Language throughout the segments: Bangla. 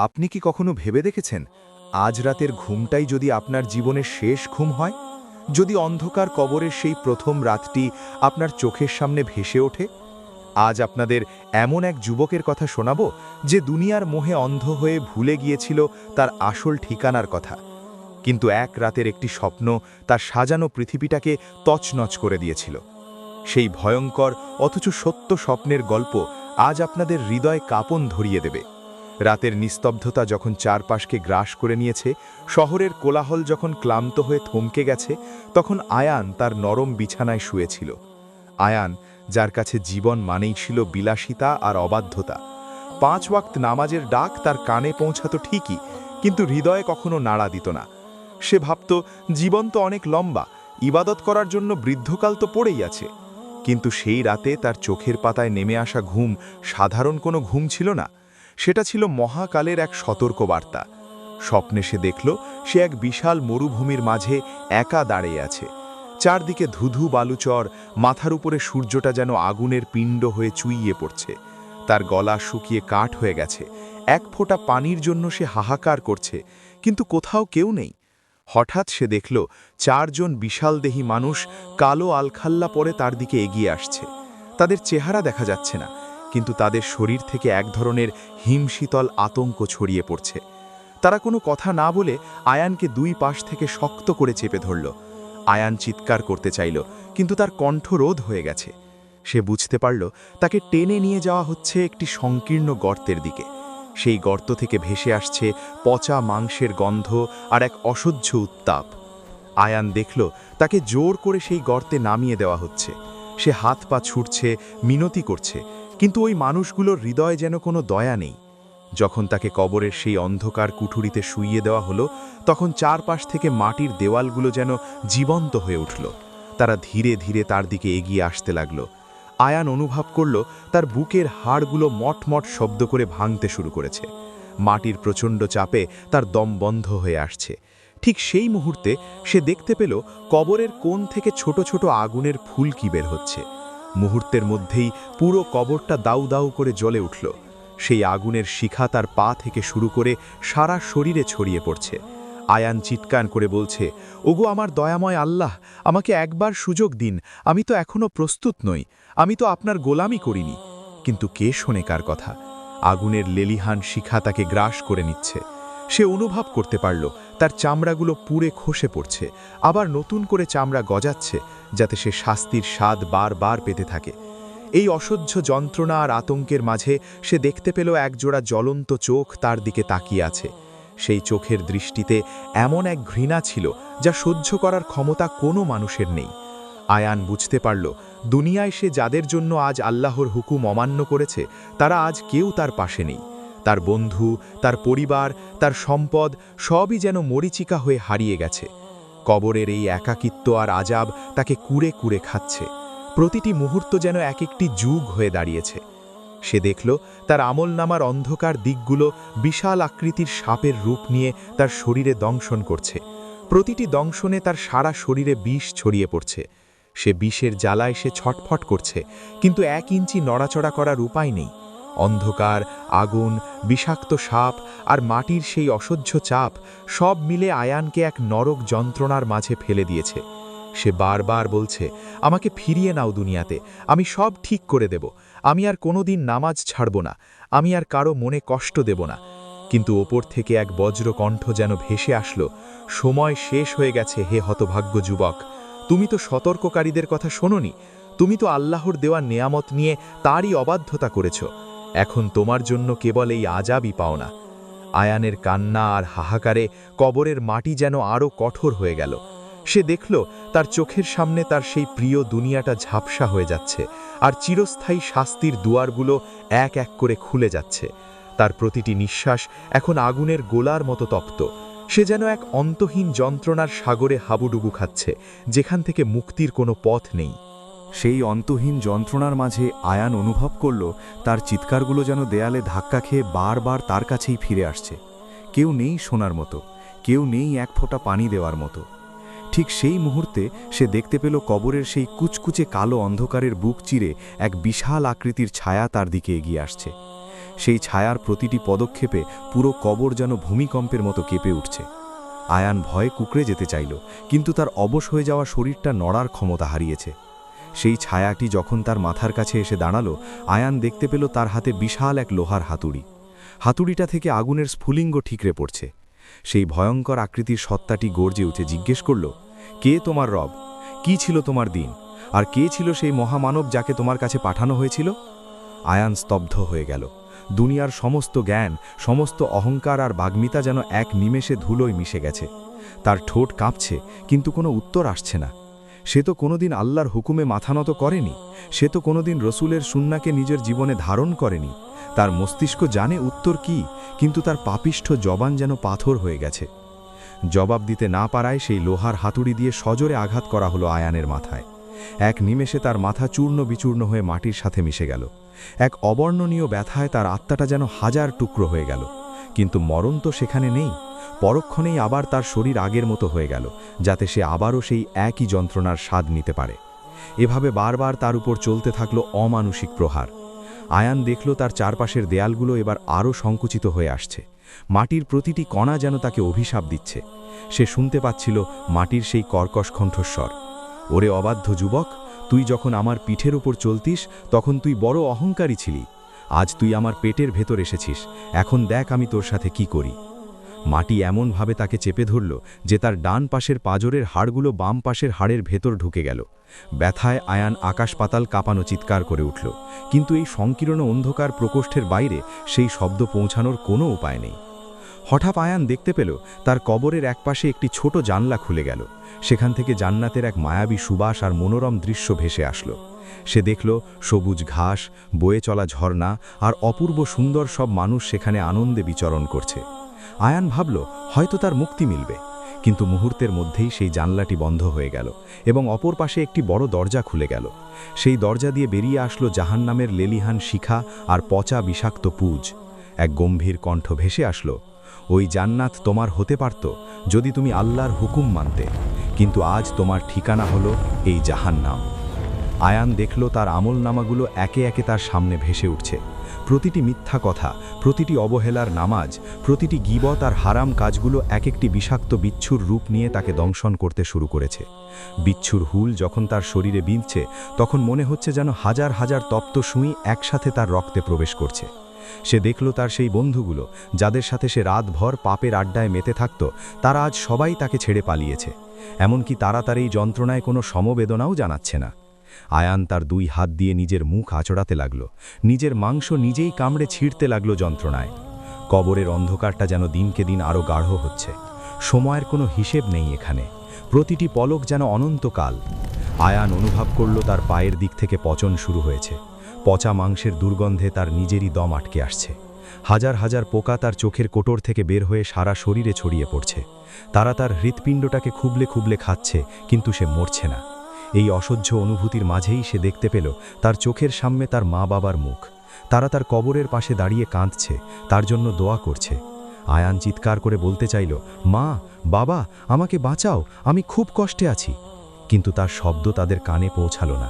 আপনি কি কখনো ভেবে দেখেছেন আজ রাতের ঘুমটাই যদি আপনার জীবনের শেষ ঘুম হয়, যদি অন্ধকার কবরের সেই প্রথম রাতটি আপনার চোখের সামনে ভেসে ওঠে? আজ আপনাদের এমন এক যুবকের কথা শোনাবো যে দুনিয়ার মোহে অন্ধ হয়ে ভুলে গিয়েছিল তার আসল ঠিকানার কথা, কিন্তু এক রাতের একটি স্বপ্ন তার সাজানো পৃথিবীটাকে তছনছ করে দিয়েছিল। সেই ভয়ঙ্কর অথচ সত্য স্বপ্নের গল্প আজ আপনাদের হৃদয় কাঁপন ধরিয়ে দেবে। রাতের নিস্তব্ধতা যখন চারপাশকে গ্রাস করে নিয়েছে, শহরের কোলাহল যখন ক্লান্ত হয়ে থমকে গেছে, তখন আয়ান তার নরম বিছানায় শুয়েছিল। আয়ান, যার কাছে জীবন মানেই ছিল বিলাসিতা আর অবাধ্যতা। 5 ওয়াক্ত নামাজের ডাক তার কানে পৌঁছাতো ঠিকই, কিন্তু হৃদয়ে কখনো নাড়া দিত না। সে ভাবত, জীবন তো অনেক লম্বা, ইবাদত করার জন্য বৃদ্ধকাল তো পড়েই আছে। কিন্তু সেই রাতে তার চোখের পাতায় নেমে আসা ঘুম সাধারণ কোনো ঘুম ছিল না, সেটা ছিল মহাকালের এক সতর্ক বার্তা। স্বপ্নে সে দেখল সে এক বিশাল মরুভূমির মাঝে একা দাঁড়িয়ে আছে। চারদিকে ধুধু বালুচর, মাথার উপরে সূর্যটা যেন আগুনের পিণ্ড হয়ে চুইয়ে পড়ছে। তার গলা শুকিয়ে কাঠ হয়ে গেছে, এক ফোঁটা পানির জন্য সে হাহাকার করছে, কিন্তু কোথাও কেউ নেই। হঠাৎ সে দেখল 4 জন বিশালদেহী মানুষ কালো আলখাল্লা পরে তার দিকে এগিয়ে আসছে। তাদের চেহারা দেখা যাচ্ছে না, কিন্তু তাদের শরীর থেকে এক ধরনের হিমশীতল আতঙ্ক ছড়িয়ে পড়ছে। তারা কোনো কথা না বলে আয়ানকে 2 পাশ থেকে শক্ত করে চেপে ধরল। আয়ান চিৎকার করতে চাইল, কিন্তু তার কণ্ঠ রোধ হয়ে গেছে। সে বুঝতে পারল তাকে টেনে নিয়ে যাওয়া হচ্ছে একটি সংকীর্ণ গর্তের দিকে। সেই গর্ত থেকে ভেসে আসছে পচা মাংসের গন্ধ আর এক অসহ্য উত্তাপ। আয়ান দেখল তাকে জোর করে সেই গর্তে নামিয়ে দেওয়া হচ্ছে। সে হাত পা ছুটছে, মিনতি করছে, কিন্তু ওই মানুষগুলোর হৃদয়ে যেন কোনো দয়া নেই। যখন তাকে কবরের সেই অন্ধকার কুঠুরিতে শুইয়ে দেওয়া হলো, তখন চারপাশ থেকে মাটির দেওয়ালগুলো যেন জীবন্ত হয়ে উঠল। তারা ধীরে ধীরে তার দিকে এগিয়ে আসতে লাগল। আয়ান অনুভব করল তার বুকের হাড়গুলো মটমট শব্দ করে ভাঙতে শুরু করেছে। মাটির প্রচণ্ড চাপে তার দম বন্ধ হয়ে আসছে। ঠিক সেই মুহূর্তে সে দেখতে পেল কবরের কোণ থেকে ছোট ছোট আগুনের ফুলকি বের হচ্ছে। মুহূর্তের মধ্যেই পুরো কবরটা দাউ দাউ করে জ্বলে উঠল। সেই আগুনের শিখা তার পা থেকে শুরু করে সারা শরীরে ছড়িয়ে পড়ছে। আয়ান চিৎকার করে বলছে, ওগো আমার দয়াময় আল্লাহ, আমাকে একবার সুযোগ দিন, আমি তো এখনো প্রস্তুত নই, আমি তো আপনার গোলামি করিনি। কিন্তু কে শোনে কার কথা? আগুনের লেলিহান শিখা তাকে গ্রাস করে নিচ্ছে। সে অনুভব করতে পারল তার চামড়াগুলো পুড়ে খসে পড়ছে, আবার নতুন করে চামড়া গজাচ্ছে, যাতে সে শাস্তির স্বাদ বারবার পেতে থাকে। এই অসহ্য যন্ত্রণা আর আতঙ্কের মাঝে সে দেখতে পেল একজোড়া জ্বলন্ত চোখ তার দিকে তাকিয়ে আছে। সেই চোখের দৃষ্টিতে এমন এক ঘৃণা ছিল যা সহ্য করার ক্ষমতা কোনো মানুষের নেই। আয়ান বুঝতে পারল দুনিয়ায় সে যাদের জন্য আজ আল্লাহর হুকুম অমান্য করেছে, তারা আজ কেউ তার পাশে নেই। তার বন্ধু, তার পরিবার, তার সম্পদ সবই যেন মরীচিকা হয়ে হারিয়ে গেছে। কবরের এই একাকিত্ব আর আজাব তাকে কুড়ে কুড়ে খাচ্ছে। প্রতিটি মুহূর্ত যেন এক একটি যুগ হয়ে দাঁড়িয়েছে। সে দেখল তার আমলনামার অন্ধকার দিকগুলো বিশাল আকৃতির সাপের রূপ নিয়ে তার শরীরে দংশন করছে। প্রতিটি দংশনে তার সারা শরীরে বিষ ছড়িয়ে পড়ছে। সে বিষের জ্বালায় সে ছটফট করছে, কিন্তু 1 ইঞ্চি নড়াচড়া করার উপায় নেই। অন্ধকার, আগুন, বিষাক্ত সাপ আর মাটির সেই অসহ্য চাপ সব মিলে আয়ানকে এক নরক যন্ত্রণার মাঝে ফেলে দিয়েছে। সে বারবার বলছে, আমাকে ফিরিয়ে নাও দুনিয়াতে, আমি সব ঠিক করে দেব, আমি আর কোনোদিন নামাজ ছাড়ব না, আমি আর কারো মনে কষ্ট দেব না। কিন্তু ওপর থেকে এক বজ্র কণ্ঠ যেন ভেসে আসলো, সময় শেষ হয়ে গেছে হে হতভাগ্য যুবক, তুমি তো সতর্ককারীদের কথা শোনোনি, তুমি তো আল্লাহর দেওয়া নেয়ামত নিয়ে তারই অবাধ্যতা করেছ, এখন তোমার জন্য কেবল এই আজাবই পাও না। আয়ানের কান্না আর হাহাকারে কবরের মাটি যেন আরও কঠোর হয়ে গেল। সে দেখল তার চোখের সামনে তার সেই প্রিয় দুনিয়াটা ঝাপসা হয়ে যাচ্ছে, আর চিরস্থায়ী শাস্তির দুয়ারগুলো এক এক করে খুলে যাচ্ছে। তার প্রতিটি নিঃশ্বাস এখন আগুনের গোলার মতো তপ্ত। সে যেন এক অন্তহীন যন্ত্রণার সাগরে হাবুডুবু খাচ্ছে, যেখান থেকে মুক্তির কোনো পথ নেই। সেই অন্তহীন যন্ত্রণার মাঝে আয়ান অনুভব করল তার চিৎকারগুলো যেন দেয়ালে ধাক্কা খেয়ে বারবার তার কাছেই ফিরে আসছে। কেউ নেই শোনার মতো, কেউ নেই এক ফোঁটা পানি দেওয়ার মতো। ঠিক সেই মুহূর্তে সে দেখতে পেল কবরের সেই কুচকুচে কালো অন্ধকারের বুক চিরে এক বিশাল আকৃতির ছায়া তার দিকে এগিয়ে আসছে। সেই ছায়ার প্রতিটি পদক্ষেপে পুরো কবর যেন ভূমিকম্পের মতো কেঁপে উঠছে। আয়ান ভয়ে কুঁকড়ে যেতে চাইল, কিন্তু তার অবশ হয়ে যাওয়া শরীরটা নড়ার ক্ষমতা হারিয়েছে। সেই ছায়াটি যখন তার মাথার কাছে এসে দাঁড়ালো, আয়ান দেখতে পেল তার হাতে বিশাল এক লোহার হাতুড়ি। হাতুড়িটা থেকে আগুনের স্ফুলিঙ্গ ঠিকরে পড়ছে। সেই ভয়ঙ্কর আকৃতির সত্তাটি গর্জে উঠে জিজ্ঞেস করল, কে তোমার রব? কি ছিল তোমার দিন? আর কে ছিল সেই মহামানব যাকে তোমার কাছে পাঠানো হয়েছিল? আয়ান স্তব্ধ হয়ে গেল। দুনিয়ার সমস্ত জ্ঞান, সমস্ত অহংকার আর বাগ্মিতা যেন এক নিমেষে ধুলোয় মিশে গেছে। তার ঠোঁট কাঁপছে, কিন্তু কোনো উত্তর আসছে না। সে তো কোনোদিন আল্লাহর হুকুমে মাথা নত করেনি। সে তো কোনোদিন রসুলের সুন্নাকে নিজের জীবনে ধারণ করেনি। তার মস্তিষ্ক জানে উত্তর কি, কিন্তু তার পাপিষ্ঠ জবান যেন পাথর হয়ে গেছে। জবাব দিতে না পারায় সেই লোহার হাতুড়ি দিয়ে সজোরে আঘাত করা হলো আয়ানের মাথায়। এক নিমেষে তার মাথা চূর্ণ বিচূর্ণ হয়ে মাটির সাথে মিশে গেল। এক অবর্ণনীয় ব্যথায় তার আত্মাটা যেন হাজার টুকরো হয়ে গেল। কিন্তু মরণ তো সেখানে নেই। পরক্ষণেই আবার তার শরীর আগের মতো হয়ে গেল, যাতে সে আবারও সেই একই যন্ত্রণার স্বাদ নিতে পারে। এভাবে বারবার তার উপর চলতে থাকলো অমানুষিক প্রহার। আয়ান দেখল তার চারপাশের দেয়ালগুলো এবার আরও সংকুচিত হয়ে আসছে। মাটির প্রতিটি কণা যেন তাকে অভিশাপ দিচ্ছে। সে শুনতে পাচ্ছিল মাটির সেই কর্কশ কণ্ঠস্বর, ওরে অবাধ্য যুবক, তুই যখন আমার পিঠের উপর চলতিস তখন তুই বড় অহংকারী ছিলি। আজ তুই আমার পেটের ভেতর এসেছিস, এখন দেখ আমি তোর সাথে কি করি। মাটি এমনভাবে তাকে চেপে ধরল যে তার ডান পাশের পাঁজরের হাড়গুলো বাম পাশের হাড়ের ভেতর ঢুকে গেল। ব্যথায় আয়ান আকাশ পাতাল কাঁপানো চিৎকার করে উঠল, কিন্তু এই সংকীর্ণ অন্ধকার প্রকোষ্ঠের বাইরে সেই শব্দ পৌঁছানোর কোনো উপায় নেই। হঠাৎ আয়ান দেখতে পেল তার কবরের একপাশে একটি ছোট জানলা খুলে গেল। সেখান থেকে জান্নাতের এক মায়াবী সুবাস আর মনোরম দৃশ্য ভেসে আসলো। সে দেখল সবুজ ঘাস, বয়ে চলা ঝর্ণা আর অপূর্ব সুন্দর সব মানুষ সেখানে আনন্দে বিচরণ করছে। আয়ান ভাবল হয়তো তার মুক্তি মিলবে, কিন্তু মুহূর্তের মধ্যেই সেই জানলাটি বন্ধ হয়ে গেল এবং অপর পাশে একটি বড় দরজা খুলে গেল। সেই দরজা দিয়ে বেরিয়ে আসলো জাহান্নামের লেলিহান শিখা আর পচা বিষাক্ত পুজ। এক গম্ভীর কণ্ঠ ভেসে আসলো, ওই জান্নাত তোমার হতে পারত যদি তুমি আল্লাহর হুকুম মানতে, কিন্তু আজ তোমার ঠিকানা হলো এই জাহান্নাম। আয়ান দেখল তার আমলনামাগুলো একে একে তার সামনে ভেসে উঠছে। প্রতিটি মিথ্যা কথা, প্রতিটি অবহেলার নামাজ, প্রতিটি গীবত আর হারাম কাজগুলো এক একটি বিষাক্ত বিচ্ছুর রূপ নিয়ে তাকে দংশন করতে শুরু করেছে। বিচ্ছুর হুল যখন তার শরীরে বিঁধছে, তখন মনে হচ্ছে যেন হাজার হাজার তপ্ত সুঁই একসাথে তার রক্তে প্রবেশ করছে। সে দেখল তার সেই বন্ধুগুলো, যাদের সাথে সে রাতভর পাপের আড্ডায় মেতে থাকত, তারা আজ সবাই তাকে ছেড়ে পালিয়েছে। এমনকি তারা তার এই যন্ত্রণায় কোনো সমবেদনাও জানাচ্ছে না। আয়ান তার দুই হাত দিয়ে নিজের মুখ আঁচড়াতে লাগল, নিজের মাংস নিজেই কামড়ে ছিঁড়তে লাগল যন্ত্রণায়। কবরের অন্ধকারটা যেন দিনকে দিন আরও গাঢ় হচ্ছে। সময়ের কোনো হিসেব নেই এখানে, প্রতিটি পলক যেন অনন্তকাল। আয়ান অনুভব করল তার পায়ের দিক থেকে পচন শুরু হয়েছে। পচা মাংসের দুর্গন্ধে তার নিজেরই দম আটকে আসছে। হাজার হাজার পোকা তার চোখের কোটর থেকে বের হয়ে সারা শরীরে ছড়িয়ে পড়ছে। তারা তার হৃৎপিণ্ডটাকে খুবলে খুবলে খাচ্ছে, কিন্তু সে মরছে না। এই অসহ্য অনুভূতির মাঝেই সে দেখতে পেল তার চোখের সামনে তার মা বাবার মুখ। তারা তার কবরের পাশে দাঁড়িয়ে কাঁদছে, তার জন্য দোয়া করছে। আয়ান চিৎকার করে বলতে চাইল, মা, বাবা, আমাকে বাঁচাও, আমি খুব কষ্টে আছি। কিন্তু তার শব্দ তাদের কানে পৌঁছালো না।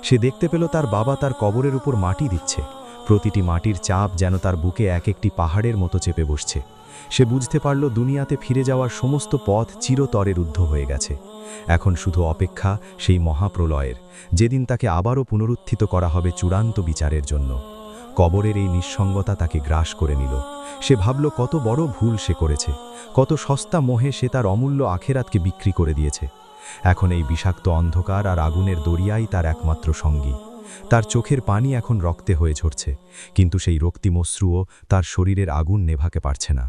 সে দেখতে পেল তার বাবা তার কবরের উপর মাটি দিচ্ছে। প্রতিটি মাটির চাপ যেন তার বুকে এক একটি পাহাড়ের মতো চেপে বসছে। সে বুঝতে পারল দুনিয়াতে ফিরে যাওয়ার সমস্ত পথ চিরতরে রুদ্ধ হয়ে গেছে। এখন শুধু অপেক্ষা সেই মহাপ্রলয়ের, যেদিন তাকে আবারও পুনরুত্থিত করা হবে চূড়ান্ত বিচারের জন্য। কবরের এই নিঃসঙ্গতা তাকে গ্রাস করে নিল। সে ভাবল কত বড় ভুল সে করেছে, কত সস্তা মোহে সে তার অমূল্য আখেরাতকে বিক্রি করে দিয়েছে। এখন এই বিষাক্ত অন্ধকার আর আগুনের দরিয়াই তার একমাত্র সঙ্গী। তার চোখের পানি এখন রক্তে হয়ে ঝরছে, কিন্তু সেই রক্তিমশ্রুও তার শরীরের আগুন নেভাতে পারছে না।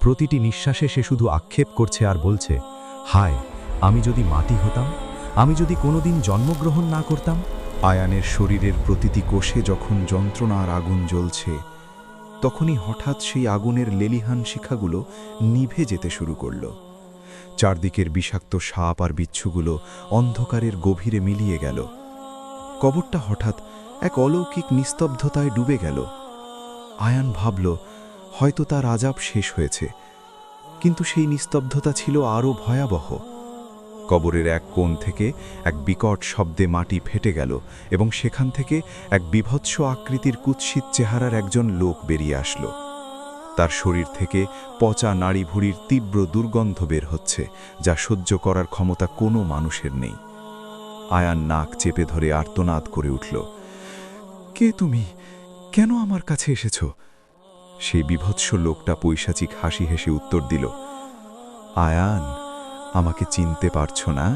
প্রতিটি নিঃশ্বাসে সে শুধু আক্ষেপ করছে আর বলছে, হায়, আমি যদি মাটি হতাম, আমি যদি কোনোদিন জন্মগ্রহণ না করতাম। আয়ানের শরীরের প্রতিটি কোষে যখন যন্ত্রণা আর আগুন জ্বলছে, তখনই হঠাৎ সেই আগুনের লেলিহান শিখাগুলো নিভে যেতে শুরু করল। চারদিকের বিষাক্ত সাপ আর বিচ্ছুগুলো অন্ধকারের গভীরে মিলিয়ে গেল। কবরটা হঠাৎ এক অলৌকিক নিস্তব্ধতায় ডুবে গেল। আয়ান ভাবল হয়তো তার আযাব শেষ হয়েছে, কিন্তু সেই নিস্তব্ধতা ছিল আরও ভয়াবহ। কবরের এক কোণ থেকে এক বিকট শব্দে মাটি ফেটে গেল এবং সেখান থেকে এক বিভৎস আকৃতির কুৎসিত চেহারার একজন লোক বেরিয়ে আসলো। তার শরীর থেকে পচা নাড়িভুড়ির তীব্র দুর্গন্ধ বের হচ্ছে, যা সহ্য করার ক্ষমতা কোনো মানুষের নেই। আয়ান নাক চেপে ধরে আর্তনাদ করে উঠল, কে তুমি? কেন আমার কাছে এসেছ? সেই বিভৎস লোকটা পৈশাচিক হাসি হেসে উত্তর দিল, আয়ান, আমাকে চিনতে পারছো না?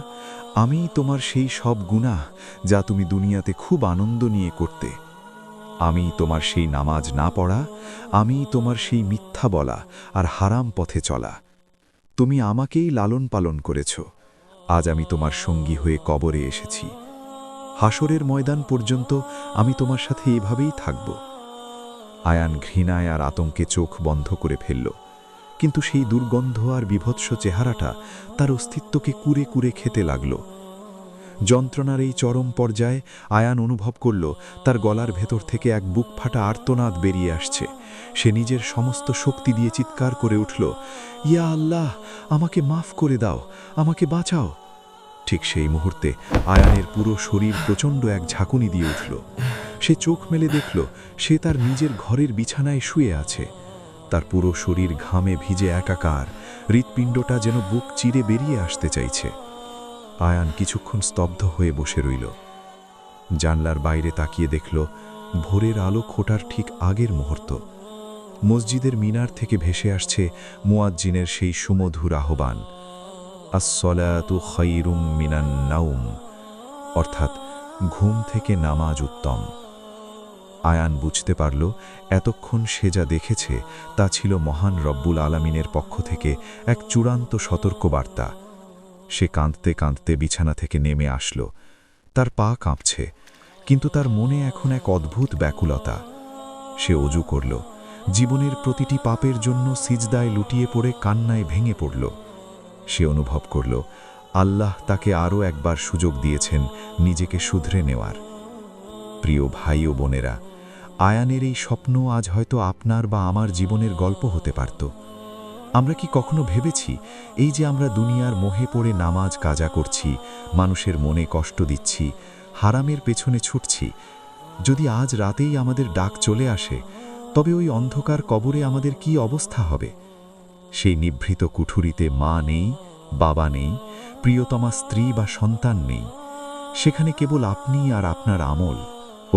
আমি তোমার সেই সব গুনাহ যা তুমি দুনিয়াতে খুব আনন্দ নিয়ে করতে। আমি তোমার সেই নামাজ না পড়া, আমি তোমার সেই মিথ্যা বলা আর হারাম পথে চলা। তুমি আমাকেই লালন পালন করেছ। আজ আমি তোমার সঙ্গী হয়ে কবরে এসেছি। হাসরের ময়দান পর্যন্ত আমি তোমার সাথে এভাবেই থাকব। আয়ান ঘৃণায় আর আতঙ্কে চোখ বন্ধ করে ফেলল, কিন্তু সেই দুর্গন্ধ আর বিভৎস চেহারাটা তার অস্তিত্বকে কুরে কুরে খেতে লাগল। যন্ত্রণার এই চরম পর্যায়ে আয়ান অনুভব করল তার গলার ভেতর থেকে এক বুক ফাটা আর্তনাদ বেরিয়ে আসছে। সে নিজের সমস্ত শক্তি দিয়ে চিৎকার করে উঠল, ইয়া আল্লাহ, আমাকে মাফ করে দাও, আমাকে বাঁচাও। ঠিক সেই মুহূর্তে আয়ানের পুরো শরীর প্রচণ্ড এক ঝাঁকুনি দিয়ে উঠল। সে চোখ মেলে দেখল সে তার নিজের ঘরের বিছানায় শুয়ে আছে। তার পুরো শরীর ঘামে ভিজে একাকার, হৃৎপিণ্ডটা যেন বুক চিরে বেরিয়ে আসতে চাইছে। আয়ান কিছুক্ষণ স্তব্ধ হয়ে বসে রইল। জানলার বাইরে তাকিয়ে দেখল ভোরের আলো ফোটার ঠিক আগের মুহূর্ত। মসজিদের মিনার থেকে ভেসে আসছে মুয়াজ্জিনের সেই সুমধুর আহ্বান, আস-সলাতু খায়রুম মিনান নাওম, অর্থাৎ ঘুম থেকে নামাজ উত্তম। আয়ান বুঝতে পারল এতক্ষণ সে যা দেখেছে তা ছিল মহান রব্বুল আলামিনের পক্ষ থেকে এক চূড়ান্ত সতর্কবার্তা। সে কাঁদতে কাঁদতে বিছানা থেকে নেমে আসলো। তার পা কাঁপছে, কিন্তু তার মনে এখন এক অদ্ভুত ব্যাকুলতা। সে অজু করল, জীবনের প্রতিটি পাপের জন্য সিজদায় লুটিয়ে পড়ে কান্নায় ভেঙে পড়ল। সে অনুভব করল আল্লাহ তাকে আরও একবার সুযোগ দিয়েছেন নিজেকে শুধরে নেওয়ার। প্রিয় ভাই ও বোনেরা, আয়ানের এই স্বপ্ন আজ হয়তো আপনার বা আমার জীবনের গল্প হতে পারত। আমরা কি কখনো ভেবেছি এই যে আমরা দুনিয়ার মোহে পড়ে নামাজ কাজা করছি, মানুষের মনে কষ্ট দিচ্ছি, হারামের পেছনে ছুটছি, যদি আজ রাতেই আমাদের ডাক চলে আসে, তবে ওই অন্ধকার কবরে আমাদের কি অবস্থা হবে? সেই নিভৃত কুঠুরিতে মা নেই, বাবা নেই, প্রিয়তমা স্ত্রী বা সন্তান নেই। সেখানে কেবল আপনি আর আপনার আমল।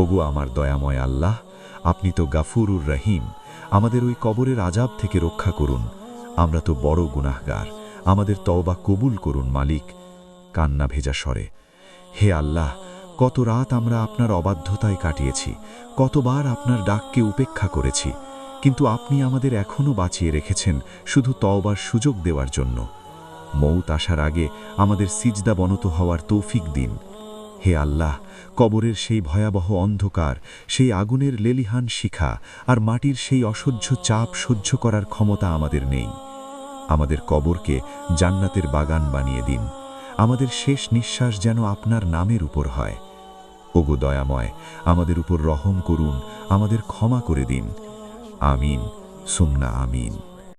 ওগো আমার দয়াময় আল্লাহ, আপনি তো গাফুরুর রহিম, আমাদের ওই কবরের আযাব থেকে রক্ষা করুন। আমরা তো বড় গুনাহগার, আমাদের তওবা কবুল করুন মালিক। কান্না ভেজা স্বরে, হে আল্লাহ, কত রাত আমরা আপনার অবাধ্যতায় কাটিয়েছি, কতবার আপনার ডাককে উপেক্ষা করেছি, কিন্তু আপনি আমাদের এখনও বাঁচিয়ে রেখেছেন শুধু তওবার সুযোগ দেওয়ার জন্য। মৌত আসার আগে আমাদের সিজদা বনত হওয়ার তৌফিক দিন। হে আল্লাহ, কবরের সেই ভয়াবহ অন্ধকার, সেই আগুনের লেলিহান শিখা আর মাটির সেই অসহ্য চাপ সহ্য করার ক্ষমতা আমাদের নেই। আমাদের কবরকে জান্নাতের বাগান বানিয়ে দিন। আমাদের শেষ নিঃশ্বাস যেন আপনার নামের উপর হয়। ওগো দয়াময়, আমাদের উপর রহম করুন, আমাদের ক্ষমা করে দিন। আমিন সুম্মা আমিন।